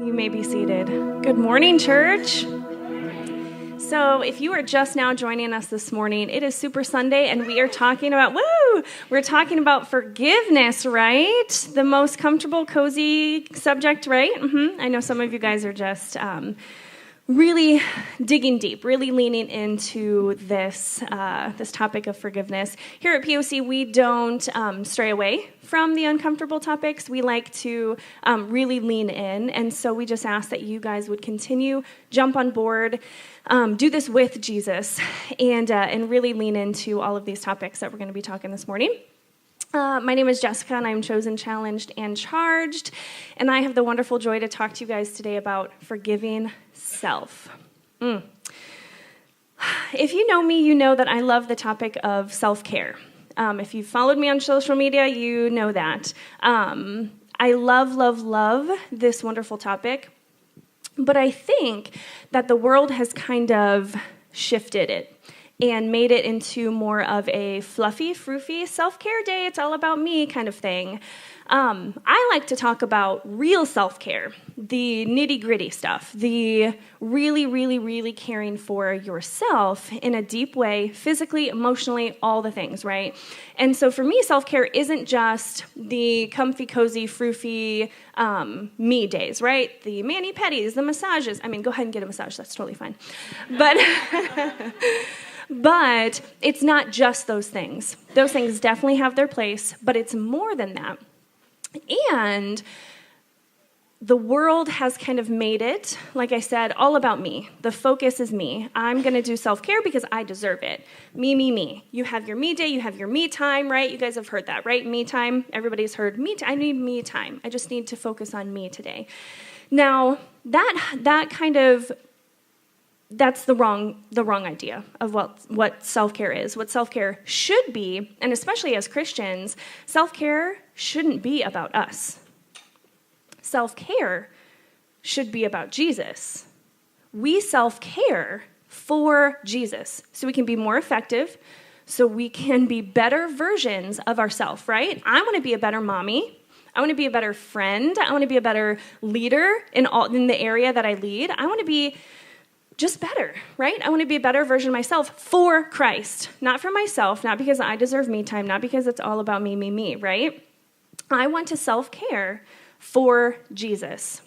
You may be seated. Good morning, church. So if you are just now joining us this morning, it is Super Sunday, and we are talking about, we're talking about forgiveness, right? The most comfortable, cozy subject, right? I know some of you guys are just really digging deep, really leaning into this this topic of forgiveness. Here at POC, we don't stray away from the uncomfortable topics. We like to really lean in, and so we just ask that you guys would continue, jump on board, do this with Jesus, and really lean into all of these topics that we're going to be talking this morning. My name is Jessica, and I'm chosen, challenged, and charged, and I have the wonderful joy to talk to you guys today about forgiving self. If you know me, you know that I love the topic of self-care. If you've followed me on social media, you know that. I love this wonderful topic, but I think that the world has kind of shifted it and made it into more of a fluffy, froofy self-care day, it's all about me kind of thing. I like to talk about real self-care, the nitty-gritty stuff, the really caring for yourself in a deep way, physically, emotionally, all the things, right? And so for me, self-care isn't just the comfy, cozy, froofy me days, right? The mani-pedis, the massages. I mean, go ahead and get a massage. That's totally fine. But it's not just those things. Those things definitely have their place, but it's more than that. And the world has kind of made it, like I said, all about me. The focus is me. I'm going to do self-care because I deserve it. Me. You have your me day, you have your me time, right? You guys have heard that, right? Me time. Everybody's heard me. I need me time. I just need to focus on me today. Now, that kind of... that's the wrong idea of what self-care is. What self-care should be, and especially as Christians, self-care shouldn't be about us. Self-care should be about Jesus. We self-care for Jesus so we can be more effective, so we can be better versions of ourselves, right? I want to be a better mommy. I want to be a better friend. I want to be a better leader in the area that I lead. I want to be just better, right? I want to be a better version of myself for Christ, not for myself, not because I deserve me time, not because it's all about me, right? I want to self-care for Jesus.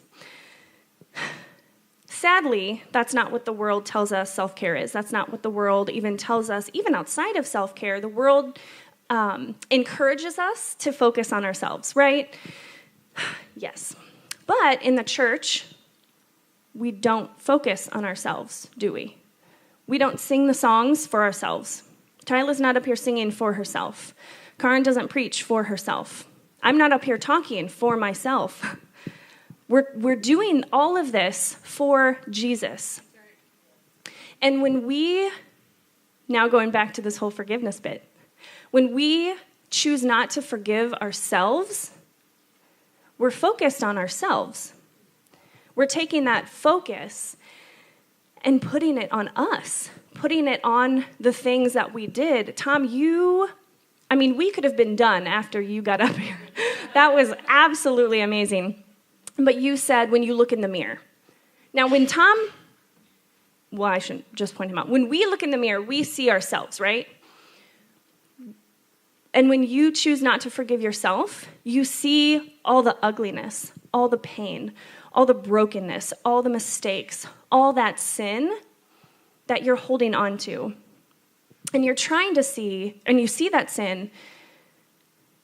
Sadly, that's not what the world tells us self-care is. That's not what the world even tells us, even outside of self-care. The world encourages us to focus on ourselves, right? Yes. But in the church, we don't focus on ourselves, do we? We don't sing the songs for ourselves. Tyla's not up here singing for herself. Karen doesn't preach for herself. I'm not up here talking for myself. We're doing all of this for Jesus. And when we, now going back to this whole forgiveness bit, when we choose not to forgive ourselves, we're focused on ourselves. We're taking that focus and putting it on us, putting it on the things that we did. Tom, we could have been done after you got up here. That was absolutely amazing. But you said when you look in the mirror. Now, I shouldn't just point him out. When we look in the mirror, we see ourselves, right? And when you choose not to forgive yourself, you see all the ugliness, all the pain, all the brokenness, all the mistakes, all that sin that you're holding on to. And you're trying to see, and you see that sin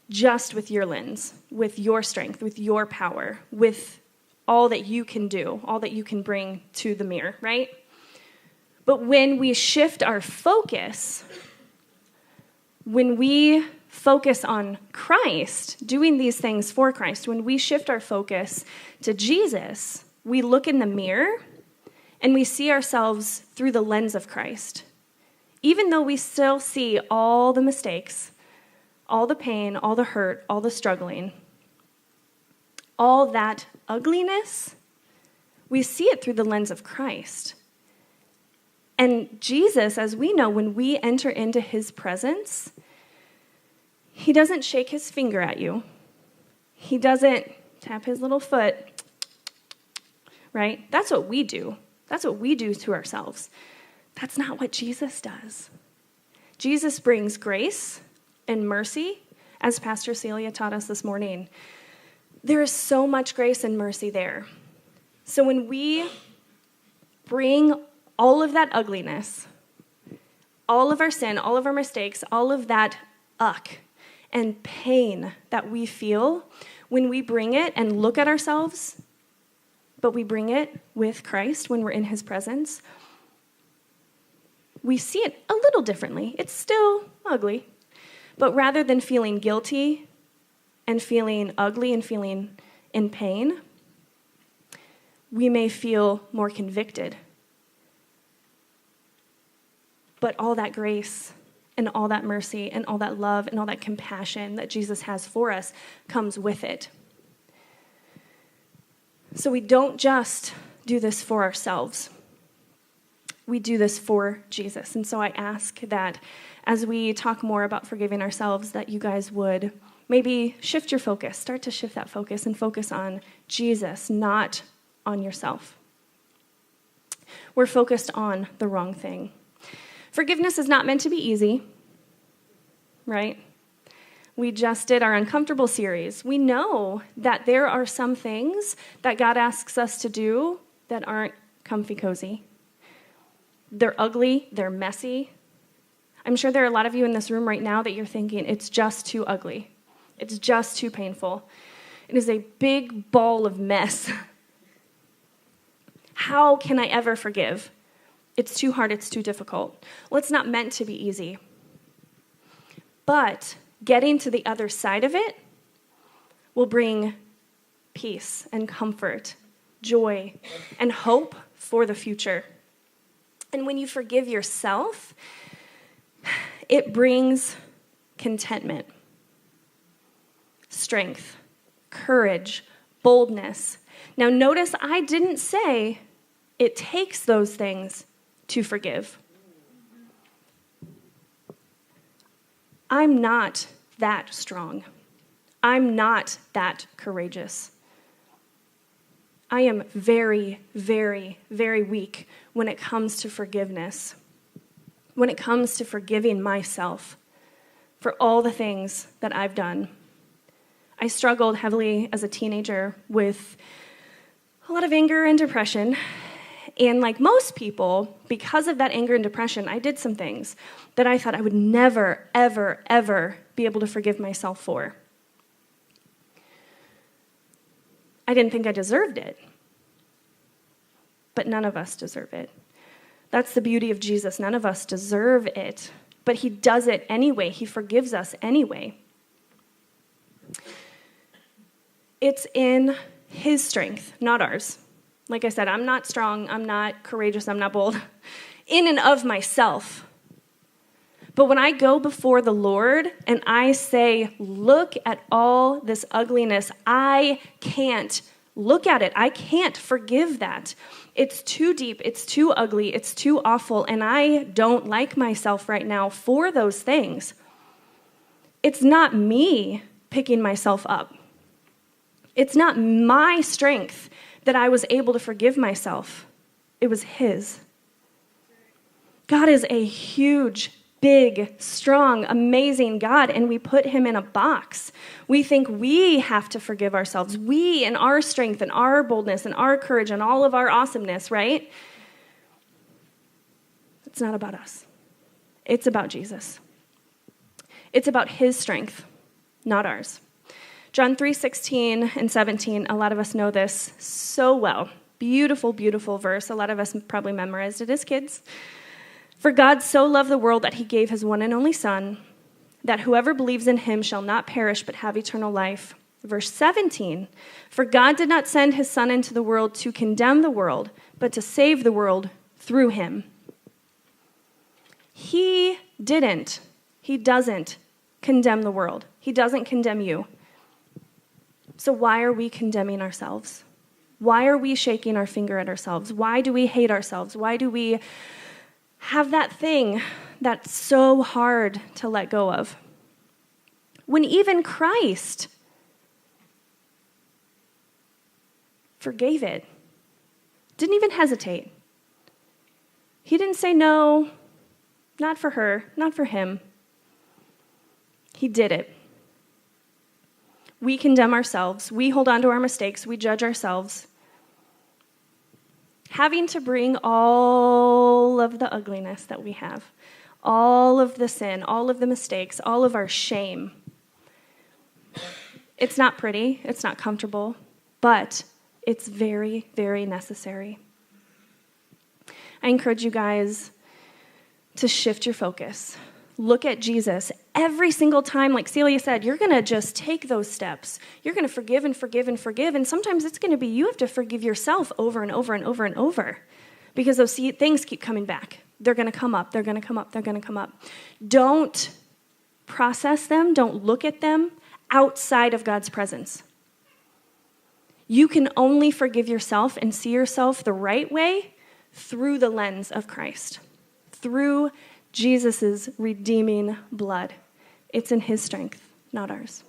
just with your lens, with your strength, with your power, with all that you can do, all that you can bring to the mirror, right? But when we shift our focus, when we focus on Christ, doing these things for Christ, when we shift our focus to Jesus, we look in the mirror and we see ourselves through the lens of Christ. Even though we still see all the mistakes, all the pain, all the hurt, all the struggling, all that ugliness, we see it through the lens of Christ. And Jesus, as we know, when we enter into his presence, he doesn't shake his finger at you. He doesn't tap his little foot right? That's what we do. That's what we do to ourselves. That's not what Jesus does. Jesus brings grace and mercy, as Pastor Celia taught us this morning. There is so much grace and mercy there. So when we bring all of that ugliness, all of our sin, all of our mistakes, all of that and pain that we feel, when we bring it and look at ourselves, but we bring it with Christ when we're in his presence, we see it a little differently. It's still ugly. But rather than feeling guilty and feeling ugly and feeling in pain, we may feel more convicted. But all that grace and all that mercy and all that love and all that compassion that Jesus has for us comes with it. So we don't just do this for ourselves. We do this for Jesus. And so I ask that as we talk more about forgiving ourselves, that you guys would maybe shift your focus, start to shift that focus and focus on Jesus, not on yourself. We're focused on the wrong thing. Forgiveness is not meant to be easy, right? We just did our uncomfortable series. We know that there are some things that God asks us to do that aren't comfy cozy. They're ugly, they're messy. I'm sure there are a lot of you in this room right now that you're thinking, it's just too ugly. It's just too painful. It is a big ball of mess. How can I ever forgive? It's too hard, it's too difficult. Well, it's not meant to be easy. But getting to the other side of it will bring peace and comfort, joy, and hope for the future. And when you forgive yourself, it brings contentment, strength, courage, boldness. Now notice I didn't say it takes those things to forgive. I'm not that strong. I'm not that courageous. I am very, very, very weak when it comes to forgiveness, when it comes to forgiving myself for all the things that I've done. I struggled heavily as a teenager with a lot of anger and depression. And like most people, because of that anger and depression, I did some things that I thought I would never, ever, ever be able to forgive myself for. I didn't think I deserved it. But none of us deserve it. That's the beauty of Jesus. None of us deserve it. But he does it anyway. He forgives us anyway. It's in his strength, not ours. Like I said, I'm not strong, I'm not courageous, I'm not bold in and of myself. But when I go before the Lord and I say, look at all this ugliness, I can't look at it. I can't forgive that. It's too deep, it's too ugly, it's too awful, and I don't like myself right now for those things. It's not me picking myself up. It's not my strength that I was able to forgive myself. It was his. God is a huge, big, strong, amazing God, and we put him in a box. We think we have to forgive ourselves. We and our strength and our boldness and our courage and all of our awesomeness, right? It's not about us. It's about Jesus. It's about his strength, not ours. John 3:16 and 17, a lot of us know this so well. Beautiful, beautiful verse. A lot of us probably memorized it as kids. For God so loved the world that he gave his one and only Son, that whoever believes in him shall not perish but have eternal life. Verse 17, for God did not send his Son into the world to condemn the world, but to save the world through him. He doesn't condemn the world. He doesn't condemn you. So why are we condemning ourselves? Why are we shaking our finger at ourselves? Why do we hate ourselves? Why do we have that thing that's so hard to let go of? When even Christ forgave it. Didn't even hesitate. He didn't say no, not for her, not for him. He did it. We condemn ourselves. We hold on to our mistakes. We judge ourselves. Having to bring all of the ugliness that we have, all of the sin, all of the mistakes, all of our shame. It's not pretty. It's not comfortable. But it's very, very necessary. I encourage you guys to shift your focus. Look at Jesus. Every single time, like Celia said, you're going to just take those steps. You're going to forgive and forgive and forgive. And sometimes it's going to be you have to forgive yourself over and over and over and over because those things keep coming back. They're going to come up. They're going to come up. They're going to come up. Don't process them. Don't look at them outside of God's presence. You can only forgive yourself and see yourself the right way through the lens of Christ, through Jesus' redeeming blood. It's in his strength, not ours.